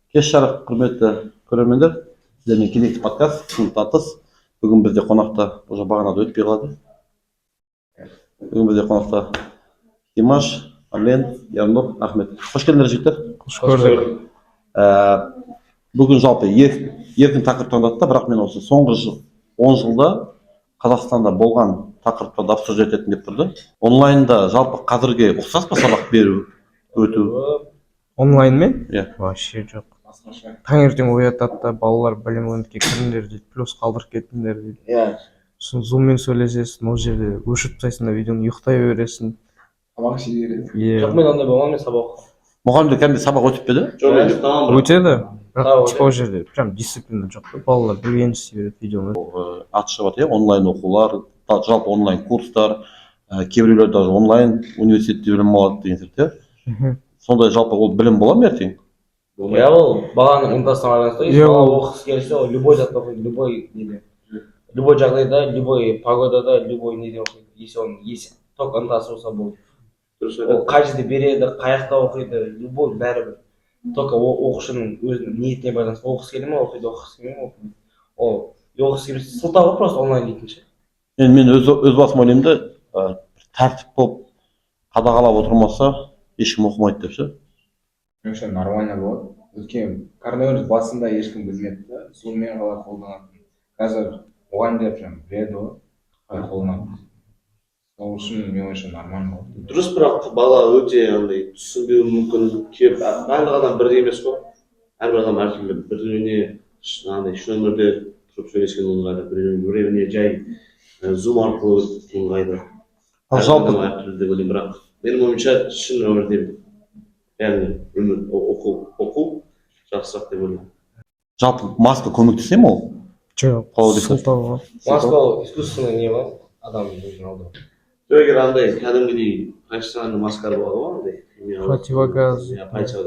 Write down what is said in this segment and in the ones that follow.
Кеш жарық құрметті көрермендер, сіздермен кезекті подкаст сыныптан тыс. Бүгін бізде қонақта уже бағанада өтпей қалады. Бүгін бізде қонақта Димаш, Армен, Ернұр, Ахмет. Қош келдіңдер жігіттер. Қош көрдік. Бүгін жалпы еркін тақырып таңдады да, бірақ мен осы соңғы 10 жылда Қазақстанда болған тақырыптарды обсуждать ететін деп тұрды. Онлайнда жалпы қазірге ұқсас па сабақ беру, өту? Онлайнмен? Иә. Вообще жоқ. Таңертең оятады да балалар білім ойындыққа кіріңдер дейді, плюс қалдырып кетіңдер дейді. Иә. Сосын зуммен сөйлесесің, ол жерде өшіріп тастайсың да видеоны, ұйықтай бересің. Сабақ іше бересің. Иә. Жоқ, мен андай болмаған, мен сабақ. Мұғалімдер кәдімгі сабақ өтіп пе еді? Жоқ, өтеді, бірақ типа ол жерде прям дисциплина жоқ та, балалар білгенін істей береді видеоны. Аты шығып жатыр, онлайн оқулар, жалпы онлайн курстар, кейбіреулер даже онлайн университетте білім алады деген сияқты. Сондай жалпы ол білім бола ма ертең? Иә, ол баланың ынтасына байланысты. Иә, Бала оқығысы келсе, ол любой затты оқиды, любой неде. Любой жағдайда, любой погодада, любой неде оқиды. Если оның только ынтасы болса болды. Ол қай жерде береді, қай жақта оқиды, любой бәрібір. Только оқушының өзінің ниетіне байланысты. Оқығысы келе ме оқиды, оқығысы келмей ме оқиды. Ол оқығысы келмесе сылтау просто онлайн дейтін ше. Енді мен өз басым ойлаймын да, тәртіп болып қадағалап отырмаса ешкім оқымайды деп ше. Меніңше нормально болады. Өйткені коронавирус басында ешкім білмеді да, зуммен қалай қолданатынын. Қазір мұғалімдер прям біледі ғой, қалай қолданатынын. Сол үшін мен ойымша нормально болады. Дұрыс, бірақ бала өте андай түсінбеуі мүмкін. Барлық адам бірдей емес қой. Әрбір адам әртүрлі. Біреуіне андай шын өмірде тұрып сөйлескен ыңғайлы, біреуіне жай зум арқылы ыңғайлы. Жалпы әртүрлі деп ойлаймын, бірақ менің ойымша шын өмірде яғни оқу жақсырақ деп ойлаймын. жалпы маска көмектесе ме ол? Жоқ, сылтау ғой. Маска ол искусственный не ғой, адамның өзін алдау. Егер андай кәдімгідей профессиональный маскалар болады ғой, андай Противогаз.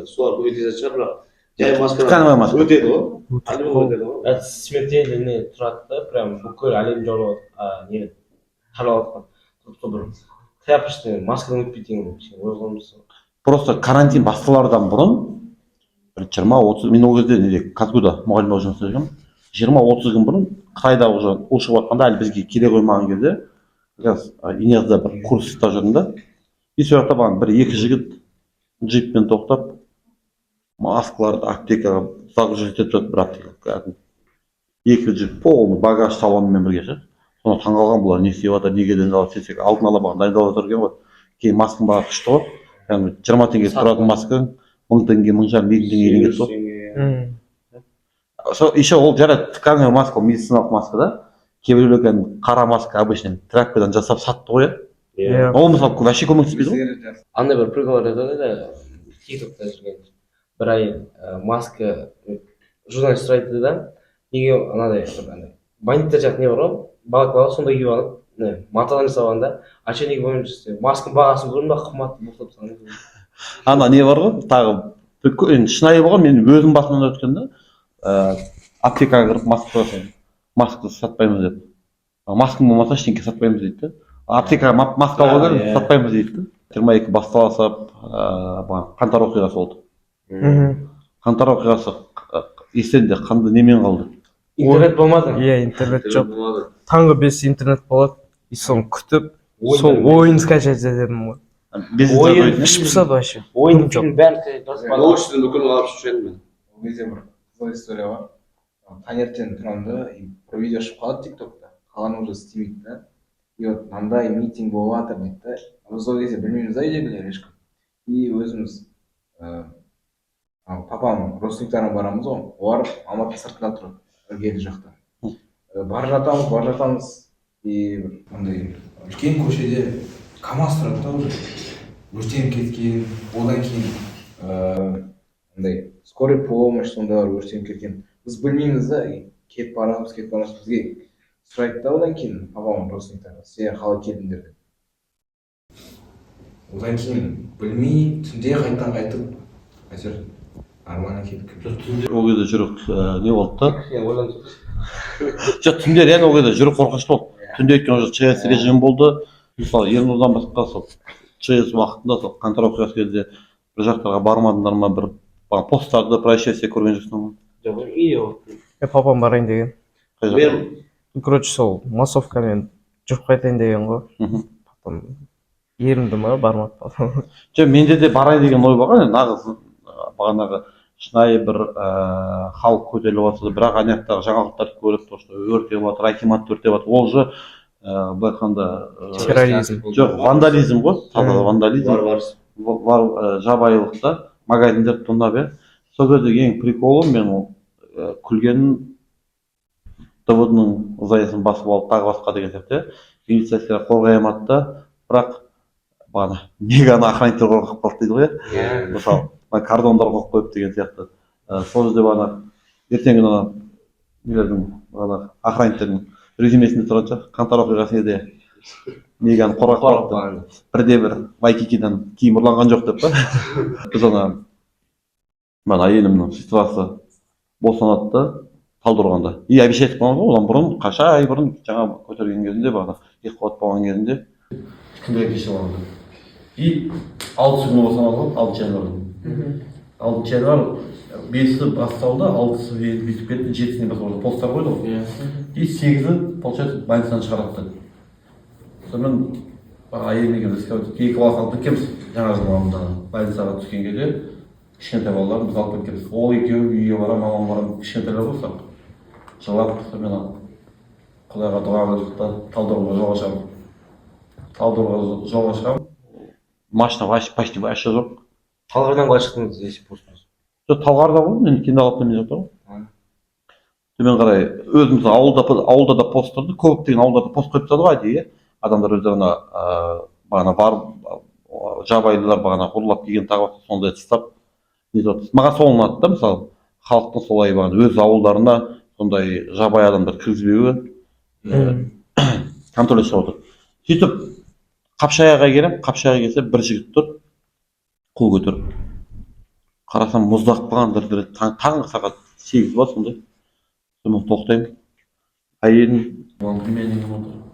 солар көмектесетін шығар, бірақ жай маска Тканевая маска өтеді ғой. Өтеді ғой. Это смертельный тұрады да, прям бүкіл әлем жаулап не таралып жатқан. Бір тряпочный маскадан өтпейді деген ойғанымыз. Просто карантин басталардан бұрын бір 20-30, мен ол кезде неде Казгуда мұғалім болып жұмыс істеп жүргенмін. 20-30 күн бұрын Қытайда уже ол шығып жатқанда әлі бізге келе қоймаған кезде қазір Инезда бір курс ұстап жүрдім да. И сол жақта маған бір-екі жігіт джиппен тоқтап маскаларды аптекаға загружать етіп жатыр, бір аптека. Екі джип полный багаж салонымен бірге ше. Соны таңғалған бұлар не істеп жатыр, неге дайындалып сөйтсек алдын ала маған дайындалып жатыр екен ғой. Кейін масканың бағасы күшті ғой. Яғни 20 теңге тұратын маска 1000 теңге, 1500, 2000 теңгеге кетті ғой. Еще ол жарайды, тканевый маска, медициналық маска да. Кейбіреулер кәдімгі қара маска обычный тряпкадан жасап сатты ғой. Иә. Ол мысалы вообще көмектеспейді ғой. Андай бір прикол айтады да, тиктокта жүрген бір әйел маска журналист сұрайды да, неге анадай бандиттер жақ не бар ғой, балаклава сондай киіп алып матадан жасап алған да, а че неге бойынша істе масканың бағасын көрдің ба, қымбат болып тұрған. Ана не бар ғой, тағы енді шынайы болған, мен өзім басымнан өткен да, аптекаға кіріп маска сатпаймыз деп. Маскаң болмаса ештеңке сатпаймыз дейді да. Аптекаға маска алуға кіріп сатпаймыз дейді да. 22 басталса қаңтар оқиғасы болды. Қаңтар оқиғасы есенде қандай немен қалды? Интернет болмады. Иә, интернет жоқ. Таңғы 5 интернет болады. И соны күтіп, сол ойын скачать етедім ғой. Ойын Іш пысады вообще. ойын фильм бәрін жазып Ол үшін бүкіл қалап жүруші едім мен. Ол кезде бір қызық история бар. Таңертең тұрамын да, бір видео шығып қалады тиктокта. Қаланы уже істемейді да. И вот мынандай митинг болып жатыр дейді да. Біз ол кезде білмейміз да үйдегілер ешкім. И өзіміз папам родственниктеріне барамыз ғой. Олар Алматы сыртында тұрады, іргелі жақта. Бар жатамыз. И андай үлкен көшеде КамАЗ тұрады да уже. Өртеніп кеткен, одан кейін андай скорый помощь сондайлар өртеніп кеткен. Біз білмейміз да, кетіп барамыз, бізге сұрайды да одан кейін папамның родственниктері, сен қалай келдіңдер деп. Одан кейін білмей, түнде қайтып, әйтеуір нормально келдік. Ол кезде жүрек не болды да? Мен ойланып Жоқ, түнде реально ол кезде жүрек қорқынышты болды. Түнде өткен уже ЧС режим болды. Мысалы, Ернұрдан басқа сол ЧС уақытында сол қаңтар оқиғасы кезде бір жақтарға бармадыңдар ма, бір Бағана посттарды происшествие көрген жоқсың ба? жоқ үй папам барайын деген. Қай жақта? мен Короче, сол массовкамен жүріп қайтайын деген ғой. Мхм. Потом ерінді ма бармады. жоқ менде де барайын деген ой болған енді нағыз бағанағы шынайы бір халық көтеріліп жатса да бірақ ана жақтағы жаңалықтарды көріп то что өртеп жатыр акиматты өртеп жатыр ол же былай айтқанда Терроризм. жоқ вандализм ғой таза вандализм бар жабайылықта магазиндерді тонап иә сол кездегі ең приколы мен ол күлгенім двд ның заясын басып алып тағы басқа деген сияқты иә милиция қорғай алмады да бірақ бағана меганы охранниктер қорғап қалды дейді ғой иә мысалы кордондар қойып қойып деген сияқты сол жерде бағана ертеңгі күні ана нелердің бағана охранниктердің резюмесінде тұрған шығар қаңтар оқиғасы еді меганы қорғап қалыпты бірде бір вайкикидан киім ұрланған жоқ деп па біз ана әйелімнің сестрасы босанады да талдықорғанда и обещать қылған ғой одан бұрын қанша ай бұрын жаңа көтерген кезінде бағана екіқабат болған кезінде кімдер кешіп алған и 6 күні босанады ғой 6 январь 6 январь 5-і басталды 6-сы бүйтіп кетті 7-сіне басталды посттар қойды ғой и 8-і получается больницадан шығарады сонымен әйелім екеуміз екі бала қалып кеткенбіз жаңа жыл алдында больницаға түскен кезде кішкентай балаларым біз алып кеткенбіз ол екеуі үйге барамын мамам барамын кішкентайлар ғой ұсақ жылап сонымен құдайға дұға қылдық та талдықорғанға жолға шығамын машина почти вообще жоқ талғардан қалай шықтыңыз если постыңыз жоқ талғарда ғой енді кенде мен жатыр ғой төмен қарай өзіміз ауылда да пост тұрды көптеген ауылдарда пост қойып тастады ғой әдейі адамдар өздері ана бағана барып жабайылар бағана ұрлап келген тағы басқа сондай тастап маған сол ұнады да мысалы халықтың солай бағана өз ауылдарына сондай жабайы адамдар кіргізбеуі контроль жасап отыр сөйтіп қапшағайға келемін қапшағайға келсе бір жігіт тұр қол көтеріп қарасам мұздақ қалған дір таңғы сағат 8 ба сондай сонымен тоқтаймын әйелім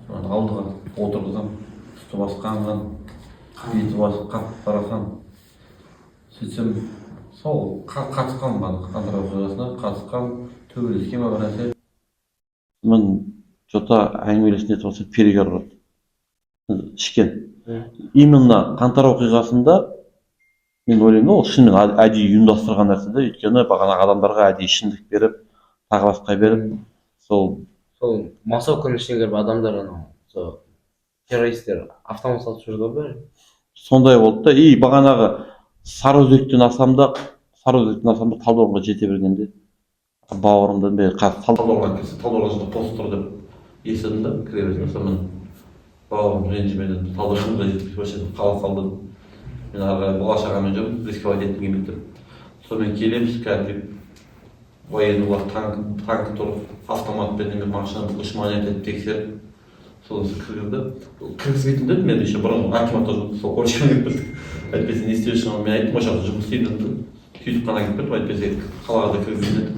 алдыға отырғызам үсті басы қанған беті басы қап қарасан сөйтсем сол қатысқан қаңтар оқиғасына қатысқан төбелескен бір нәрсе мен жота әңгімелесін етіп алса перегар ұрады ішкен именно қаңтар оқиғасында мен ойлаймын ол шынымен әдейі ұйымдастырған нәрсе да өйткені бағанағы адамдарға әдейі ішімдік беріп тағы басқа беріп сол массовканың ішіне кіріп адамдар анау сол террористтер автомат салып жүрді ғой сондай болды да и бағанағы Сарыөзектен асам да талдықорғанға жете бергенде бауырымды мен қазір талдықорғанда пост тұр деп естідім да кіре бердім сонымен бауырым ренжімеді талдықорғанға жетіп қала салды мен ары қарай бала шағамен жүрмін рисковать еткім келмейді деп сонымен келеміз кәдімгі военныйлар танк тұр автоматпен немен машинаны 3 монет етіп тексеріп сол кіргізбейтін дедім мен еще бұрын акиматта жүрдім сол корочкамен кіріп кеттік әйтпесе не істеп мен айттым осы жақта жұмыс істеймін дедім сөйтіп қана кіріп кеттім әйтпесе қалаға да кіргізбейтін едім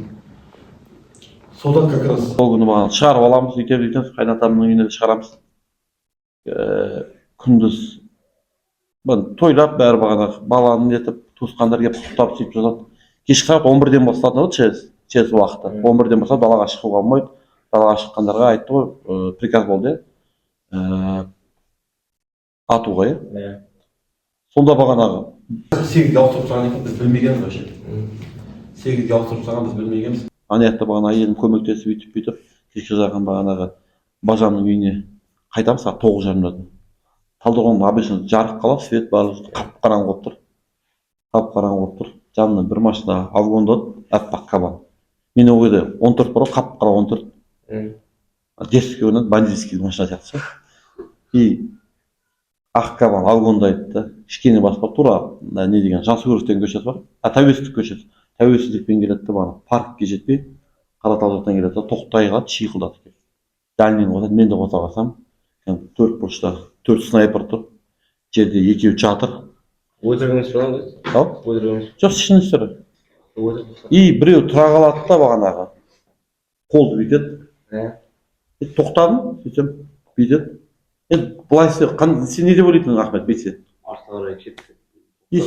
содан как раз сол күні маған шығарып аламыз өйтеміз қайнатамның үйіне шығарамыз күндіз тойлап бәрі бағанағы баланы нетіп туысқандар келіп құттықтап сөйтіп жатады кешкі сағат 11-ден басталады ғой чс уақыты 11-ден бастап далаға шығуға болмайды далаға шыққандарға айтты ғой приказ болды атуға иә сонда бағанағы 8-ге ауыстырып тастаған екен біз білмегенбіз вообще 8-ге ауыстырып тастаған біз білмегенбіз ана жақта бағана әйелім көмектесіп бүйтіп кешке жақын бағанағы бажамның үйіне қайтамыз сағат 9:30-да талдықорған обычно жарық қалады свет барлығы қап-қараңғы болып тұр жанымнан бір машина авгондады аппақ кабан мен ол кезде 14 бар ғой қап-қара 14 детский ойнады бандитский машина сияқты ше и ақ кабан авгондайды да кішкене басып тура не деген жансүгіров деген көшесі бар тәуелсіздік көшесі тәуелсіздікпен келеді да бағана паркке жетпей қаратал жақтан келеді да тоқтай қалады шиқылдатып дальныйын қосады мен де қоса қалсам 4 бұрышта 4 снайпер тұр жерде екеуі жатыр өлтіргеніңіз falan ғой өлтіргеніңіз жоқ шын істері и біреу тұра қалады да бағанағы қолды бүйтеді тоқтадым сөйтсем бүйтеді енді былай сен не деп ойлайсың Ахмет бүйтсе артқа қарай кетті и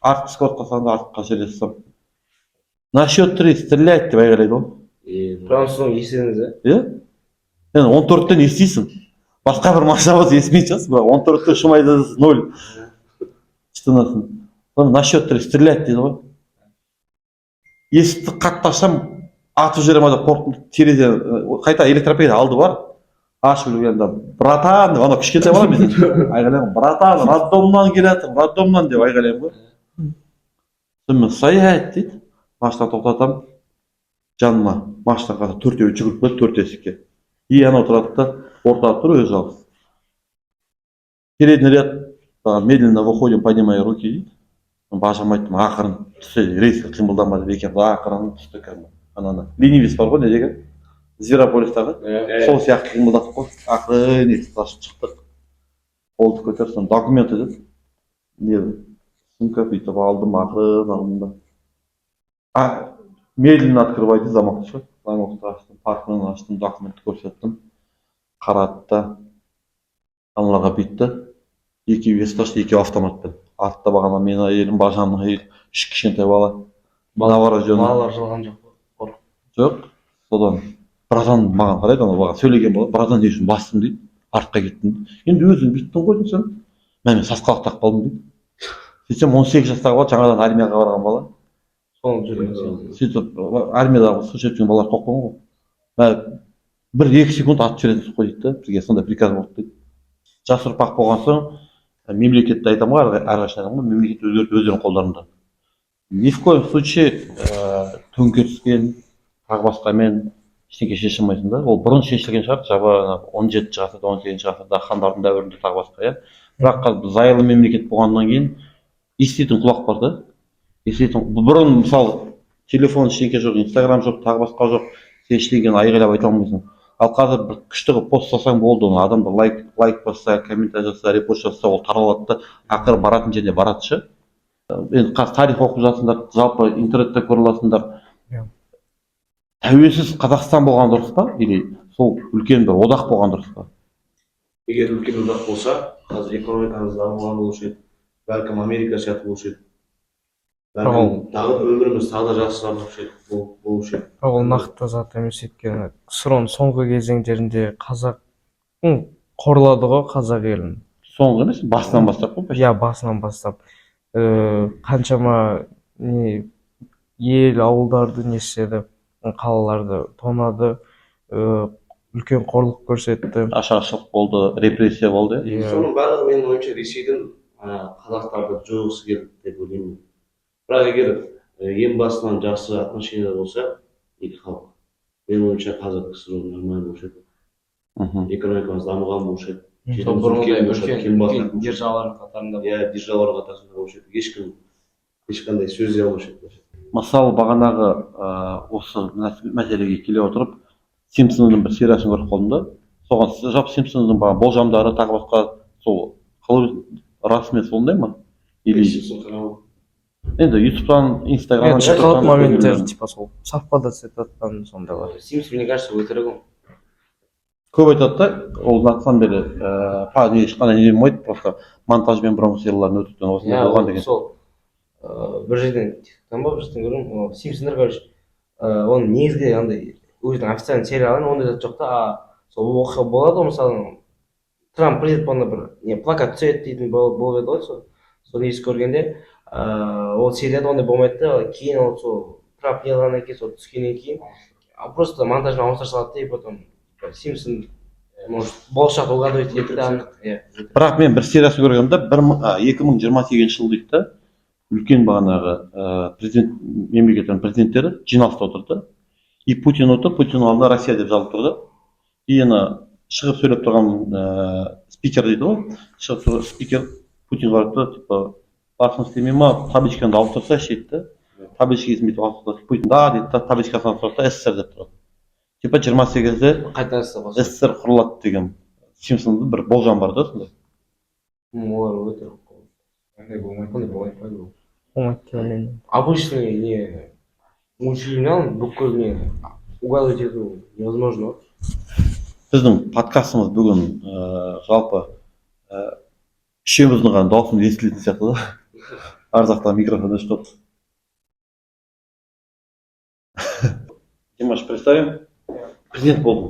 артқы скотқа салғанда артқа сөйлессем. На счет 3 стрелять деп айғайлайды ғой. Прям соны естідіңіз, Иә? Енді 14-тен естисің. Басқа бір машина болса естімейтін шығарсың, бірақ 14-те шумайды 0. Тұтынасың. Соны на счет 3 стрелять дейді ғой. Есікті қатты ашсам, атып жібере ма деп қорықтым. Терезе қайта электропед алды бар. Ашып жүргенде братан деп анау кішкентай бала мен айғайлаймын, братан роддомнан келатыр, роддомнан деп айғайлаймын ғой. Сонымен стоять дейді. Машина тоқтатамын. Жаныма машинаға төртеуі жүгіріп келді, төрт есікке. И анау тұрады да ортада тұр өзі жалғыз. Передний ряд, медленно выходим, поднимая руки дейді. Бажам айттым, ақырын түссе рейске қимылдама деп екен, ақырын түсті кәдімгі. Ананы ленивец бар ғой, не деген? Зверополистағы. Сол сияқты қимылдаттық қой. Ақырын есікті ашып шықтық. Қолды көтеріп, соны документ деді. Не сумка бүйтіп алдым, ақырын алдым да. Медленно открывайте замок шығып. Замокты аштым, паркмен аштым, документті көрсеттім. Қарады да аналарға бүйтті. Екеуі есікті ашты, екеуі автоматпен. Артта бағана мен әйелім, бажамның әйелі, 3 кішкентай бала. Балалар жылған жоқ. Жоқ. Содан братан маған қарайды, ана бала сөйлеген бала, братан не үшін бастым дейді. Артқа кеттім. Енді өзің бүйттің ғой сен. Мен сасқалақтап қалдым дейді. Сөйтсем 18 жастағы бала, жаңадан армияға барған бала. Сөйтіп армиядағы служить еткен балалар қоққан ғой. 1-2 секунд атып жіберетінсіз ғой дейді. Бізге сондай приказ болды дейді. Жас ұрпақ болған соң мемлекетті айтамын ғой, әрқашан айтамын ғой, мемлекет өздерінің қолдарында. Ни в коем случае төңкеріспен, тағы басқамен ештеңе шеше алмайсың да. Ол бұрын шешілген шығар, жаба 17 ғасырда, 18 ғасырда, хандардың дәуірінде тағы басқа, иә. Бірақ қазір зайырлы мемлекет болғаннан кейін еститін құлақ бар да. Бұрын мысалы телефон ештеңе жоқ, инстаграм жоқ, тағы басқа жоқ, сен ештеңені айғайлап айта алмайсың. Ал қазір бір күшті қылып пост жасаң болды, оны адамдар лайк басса, комментарий жасса, репост жасса, ол таралады да, ақыры баратын жеріне барады ше. Енді қазір тарих оқып жатсыңдар, жалпы интернетте көре аласыңдар. Тәуелсіз Қазақстан болған дұрыс па? Или сол үлкен бір одақ болған дұрыс па? Егер үлкен одақ болса, қазір экономикамыз дамыған болушы еді. Бәлкім Америка сияқты болушы еді. Тағы өміріміз тағы да жақсылар болушы еді. Ол нақты зат емес, өйткені ксро-ның соңғы кезеңдерінде қазақтың қорлады ғой, қазақ елін. Соңғы емес, басынан бастап қой. Иә, басынан бастап. Қаншама ел, ауылдарды не істеді, қалаларды тонады, үлкен қорлық көрсетті. Ашаршылық болды, репрессия болды. Соның барлығы менің ойымша Ресейдің қазақтарды жойғысы келді деп ойлаймын. Бірақ егер ең басынан жақсы отношения болса, екі халық. Менің ойымша қазір ксро нормально болушы еді. Экономикамыз дамыған болушы еді. Бұрынғыдай үлкен державалар қатарында. Иә, державалар қатарында болушы еді. Ешқандай сөз де болушы еді. Мысалы бағанағы осы мәселеге келе отырып, Симпсонның бір сериясын көріп қалдым да. Соған жалпы Симпсонның болжамдары тағы басқа сол расымен сондай ма? Или енді ютубтан, инстаграмнан шыққан моменттер типа сол совпадать етіп жатқан сондай бар. Симпсон, мне кажется, өтірік ол. Көп айтады да, ол на самом деле ешқандай не демейді, просто монтажбен бұрынғы серияларын өтіріктен осындай болған деген. Сол бір жерден тиктоктан ба, бір жерден көрдім, Симпсондар, короче, оның негізгі андай өзінің официальный сериалын ондай зат жоқ та, сол оқиға болады ғой, мысалы Трамп президент болғанда бір плакат түседі дейтін болып еді ғой, соны есі көргенде ол серияда ондай болмайды да, кейін ол сол Трамп не қылғаннан кейін, сол түскеннен кейін просто монтажбен ауыстыра салады да, и потом Симпсон может болашақта угадывать етті да. Бірақ мен бір сериясын көргенде 2028 жыл дейді да, үлкен бағанағы президент, мемлекеттің президенттері жиналыста отырды. И Путин отыр, Путин алдында Россия деп жазылып тұрды. И ана шығып сөйлеп тұрған спикер дейді ғой, шығып тұрған спикер Путин қарады, типа, басын істемей ма, табличканы ауыстырсайшы дейді да. Табличкасын бүйтіп ауыстырды. Путин да дейді да, табличкасын ауыстырды, СССР деп тұрады. Типа 28-де қайтадан СССР құрылады деген Симпсонда бір болжам бар да сондай. Олар өтірік. Қандай болмайды. Болмайды деп ойлаймын. Обычный не мультфильмнан бүкіл не угадывать ету невозможно. Біздің подкастымыз бүгін жалпы үшеуміздің ғана даусымыз естілетін сияқты да. ар жақтан микрофон өшіп қалды. Димаш, представим, президент болдың.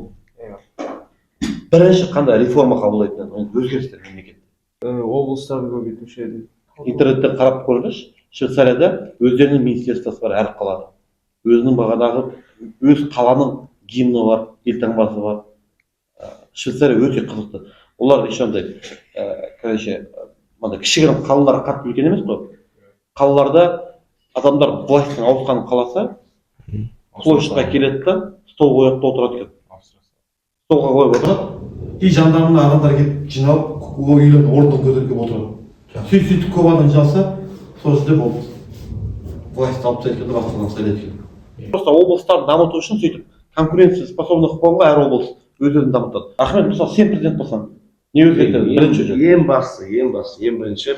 Бірінші қандай реформа қабылдайтын, өзгерістер мемлекетте? Облыстарды көбейтуші еді. Интернеттен қарап көріңізші, Швейцарияда өздерінің министерствосы бар әр қалада. Өзінің бағанағы өз қаланың гимні бар, елтаңбасы бар. Швейцария өте қызықты. Олар еще андай, короче, мынандай кішігірім қалалар қатты үлкен емес қой. Қалаларда адамдар властьтың ауысқанын қаласа, площадьқа келеді да, стол қойып отырады екен. Столға қойып отырады. И жандарына адамдар келіп жиналып, ол үйлердің орнын көтеріп отырады. Сөйтіп көп адам жиналса, сол жерде болды. Власть алып тастайды екен, басқадан сайлайды екен. Просто облыстарды дамыту үшін сөйтіп конкуренция способны қылып қойған ғой, әр облыс өз-өзін дамытады. Ахмет, мысалы, сен президент болсаң, не өзгертеді? Бірінші жол. Ең бірінші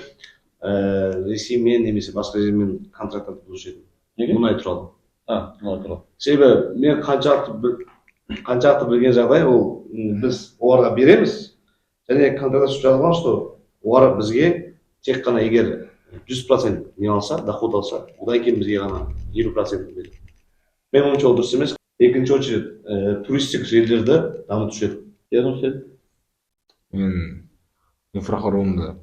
Ресеймен немесе басқа жермен контракт бұзушы едім. Неге? Мұнай туралы. Мұнай туралы. Себебі мен қаншалықты білген жағдай, ол біз оларға береміз, және контракт жазылған, что олар бізге тек қана егер 100% не алса, доход алса, одан кейін бізге ғана 50% береді. Мен ойымша ол дұрыс емес. Екінші очередь туристік жерлерді дамытушы едім. Сен? Мен инфрақұрылымды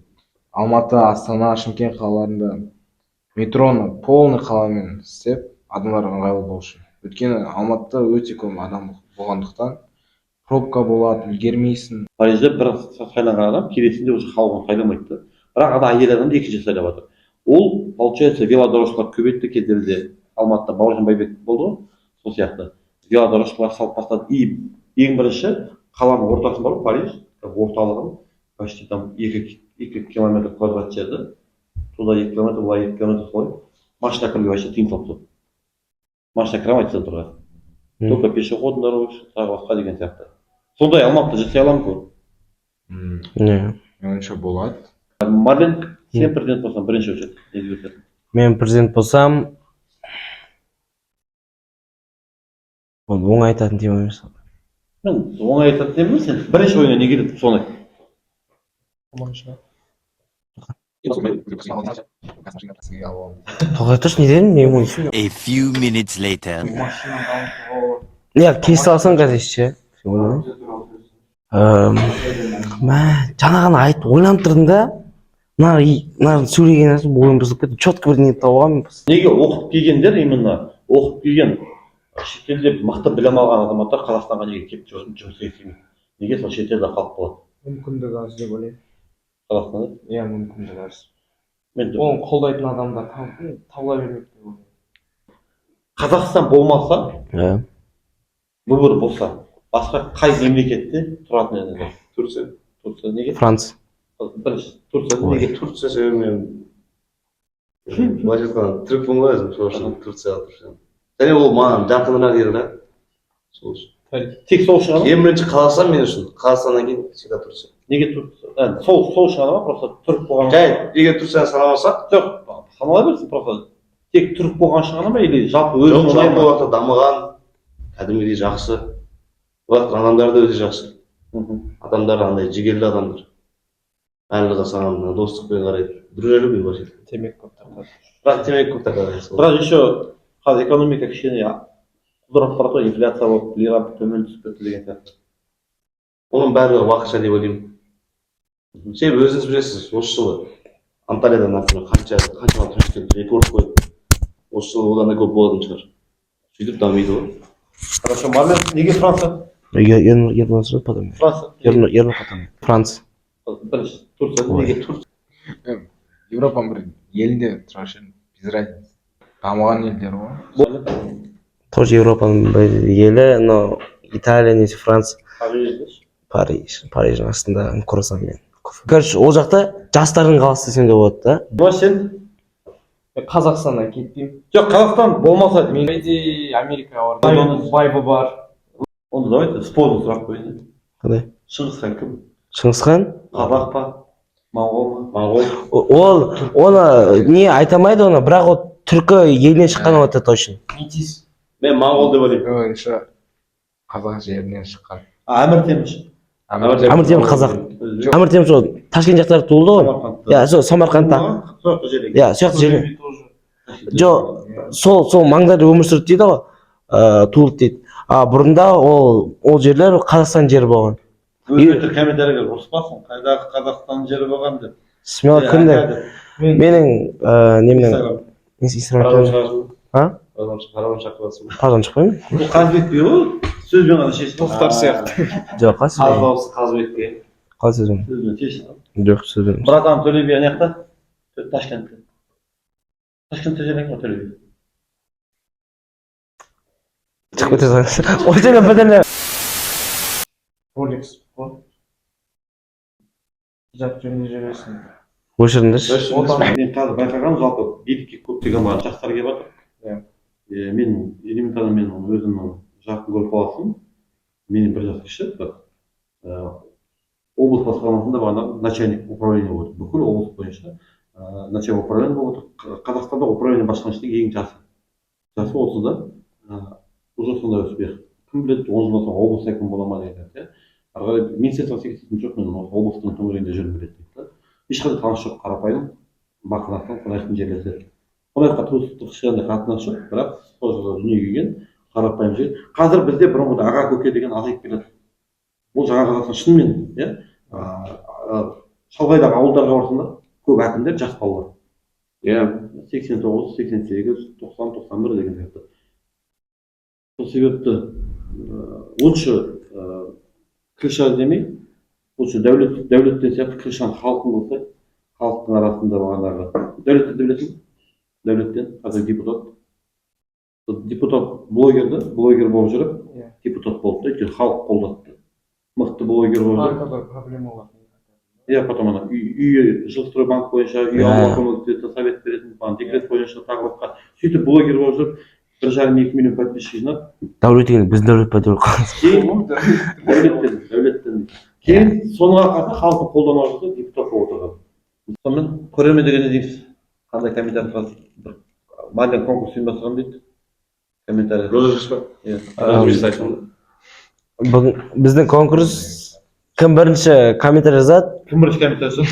Алматы, Астана, Шымкент қалаларында метроны полный қаламен істеп, адамдарға ыңғайлы болу үшін. Өйткені Алматыда өте көп адам болғандықтан пробка болады, үлгермейсің. Парижде бір сайланған адам келесінде уже халығын сайламайды. Бірақ ана әйел адамды екінші сайлап жатыр. Ол, получается, велодорожкалар көбейтті кездерде. Алматыда Бауыржан Байбек болды ғой, сол сияқты. Велодорожкалар салып бастады. И ең бірінші қаланың ортасы бар ғой, Париж, орталығын почти там 2 километр квадрат жерді. Туда 2 километр, былай 2 километр солай. Машина кіруге вообще тыйым салып тастады. Машина кіре алмайды центрға. Только пешеходный дорога, тағы басқа деген сияқты. Сондай Алматыда жасай аламыз ғой. Не. Меніңше болады. Марлен, сен президент болсаң, бірінші очередь не өзгертесің? Мен президент болсам, ол оңай айтатын тема емес. Мен оңай айтатын емес, сен бірінші ойыңа не келеді, соны айт. Тоқтай тұршы, не дедің? Не ойын? A few minutes later. Не, кесе алсаң қазір ше. Жаңа ғана айтып ойланып тұрдым да, мына сөйлеген нәрсе ойым бұзылып кетті. Четко бірдеңе тауып алғанмын. Неге оқып келгендер, именно оқып келген шетелде мықты білім алған азаматтар Қазақстанға неге келіп жұмыс істемейді? Неге сол шетелде қалып қалады? Мүмкіндігі аз деп ойлаймын. Қазақстанда? Иә, мүмкіндігі аз. Мен Оны қолдайтын адамдар табыла бермейді деп ойлаймын. Қазақстан болмаса, выбор болса, басқа қай мемлекетте тұратын еді? Турция. Турция неге? Франция. Бірінші, Турция неге? Турция себебі мен былайша айтқанда түрікпін ғой өзім, сол үшін Турцияға тұрсам. Және ол маған жақынырақ еді да. Сол үшін. Тек сол үшін ғана? Ең бірінші Қазақстан мен үшін, Қазақстаннан кейін всегда Турция. Неге Турция? Сол үшін ғана ма? Просто түрік болған. Жай, егер Турцияны санамасақ, Жоқ, санала берсін просто. Тек түрік болған үшін ғана ма? Или жалпы өзі жоқ, ұнай жалпы ма? уақытта дамыған, кәдімгідей жақсы. Олардың адамдары да өте жақсы. Адамдар андай жігерлі адамдар. Барлығы саған достықпен қарайды. Дружелюбие бар жерде. Темекі көп тартады. Бірақ темекі көп тартады. Бірақ еще қазір экономика кішкене құлдырап барады ғой, инфляция болып, лира төмен түсіп кетті деген сияқты. Оның барлығы уақытша деп ойлаймын. Себебі өзіңіз білесіз, осы жылы Анталиядан например қаншама туристер рекорд қойды. Осы жылы одан да көп болатын шығар. Сөйтіп дамиды ғой. Хорошо, Марлен, неге Франция? Ернұр сұрады, потом. Франция. Ернұр потом. Франция. Бірінші, Турция неге? Европаның бір елінде тұрашы без разницы. Дамыған елдер ғой. Тоже Европаның бір елі, но Италия немесе Франция. Париждің астында құрасам мен. Короче, ол жақта жастардың қаласы десем де болады да. Бұна сен? Қазақстаннан кетпеймін. Жоқ, Қазақстан болмаса мен... Менде Америка бар. Вайбы бар. Онда давайте спорный сұрақ қойайын. Қандай? Шыңғысхан кім? Шыңғысхан? Қазақ па? Моңғол ма? Моңғол. Оны не айтамайды оны, бірақ ол түркі елінен шыққан ол точно. Мен моңғол деп ойлаймын. Ойынша қазақ жерінен шыққан. Әмір Темір. Amir Temur қазақ. Amir Temur сол Ташкент жақтарда туылды ғой. Иә, сол Самарқандта. Иә, сол жақта жерде. Жоқ, сол маңдарда өмір сүрді дейді ғой. Туылды дейді. Бұрында ол жерлер Қазақстан жері болған. Өзбектер комментарийге ұрыспасын, қайдағы Қазақстан жері болған деп. Смело кімді? Менің немнің Инстаграм. Қарауын шақырасың. Пардон шықпаймын? Бұл Қазбек би ғой, сөзбен ғана шешті. Тоқтар сияқты. Жоқ, қасы. Қазбекке. Қалай сөзбен? Сөзбен шешті. Жоқ, сөзбен. Братан Төле би ана жақта? Ташкентте. Ташкентте жерің ғой Төле би. Çıkıp ötesi. O yüzden bedene. Rolex. Жап жөніне жүресің. Өшіріңдерші. Мен қазір байқағаным жалпы билікке көптеген бала жастар келіп жатыр. Мен элементарно мен өзімнің жақын көріп қаласың. Менен бір жас кіші. Облыс басқармасында бағанағы начальник управления болды. Бүкіл облыс бойынша начальник управление болып отыр. Қазақстанда управление басқармасының ең жасы. Жасы 30-да. Уже сондай успех. Кім біледі, 10 жылдан соң облыс әкімі бола ма деген сияқты. Ары қарай министрлікке кететін жоқ, мен облыстың төңірегінде жүріп біледі дейді. Ешқандай таныс жоқ, қарапайым бақылақтан қонақтың жерлесі. Қонаққа туыстық ешқандай қатынас жоқ, бірақ сол жылы дүниеге келген қарапайым жер. Қазір бізде бұрынғыда аға көке деген азайып келеді. Бұл жаңа қазақстан шынымен, иә, шалғайдағы ауылдарға барсаңдар, көп әкімдер жас балалар. Иә, 89, 88, 90, 91 деген сияқты. Сол себепті лучше крышаны демей, лучше дәулеттен сияқты крышаны халқын болса, халықтың арасында бағанағы дәулетті білесің, дәулеттен қазір депутат блогер болып жүріп, депутат болды, өйткені халық қолдады. Мықты блогер болып жүріп. Проблема бар. Иә, потом ана үй жилстройбанк бойынша үй алуға көмектесетін, совет беретін, декрет бойынша тағы басқа. Сөйтіп блогер болып жүріп, 1,5-2 миллион подписчик жинап. Дәулет деген біздің дәулет па деп қалды. Дәулеттен. Кейін соңға қарсы халықтың қолдауына жүрді, депутат болып отырған. Сонымен көрермендерге не дейміз? Қандай комментарий қалды? Маленький конкурс ұйымдастырған дейді. Комментарий. Розыгрыш па? Бүгін біздің конкурс кім бірінші комментарий жазады? Кім бірінші комментарий жазады?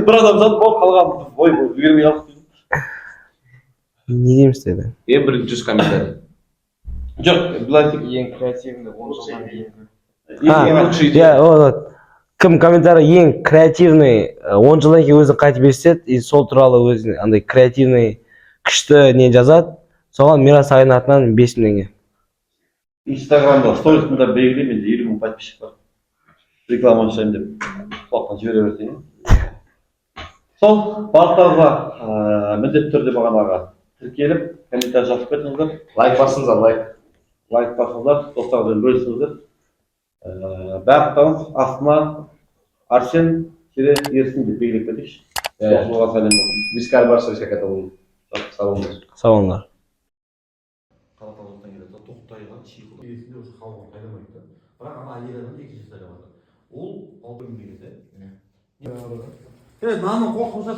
Бір адам жазады, бол қалған бой үлгермей қалдық дейді. Не дейміз деді? Ең бірінші 100 комментарий. Жоқ, былай тек Ең креативный 10 жылдан кейін. Иә, кім комментарий ең креативный 10 жылдан кейін өзін қайтып естеді и сол туралы өзін андай креативный күшті не жазады, соған Мирас Ағайын атынан 5 мың теңге. Инстаграмда сторисында белгілі менде 20 мың подписчик бар. Реклама жасаймын деп құлақтан жібере берсең. Сол барлықтарыңызға міндетті түрде бағанағы тіркеліп, комментарий жазып кетіңіздер. Лайк басыңыздар, лайк басыңыздар, достарыңызбен бөлісіңіздер. Барлықтарыңыз астына Арсен Ерсін деп белгілеп кетейікші. Жолға сәлем болсын. Вискар барса шәкәт алу. Салондар. Сау болыңдар. Қаратаулықтан келеді, тоқтайға, шиқыл. Келесінде осы қалған қайламайды. Бірақ ана әйелердің екінші сайлап жатыр. Ол 6 мың келеді. Наны қоқымса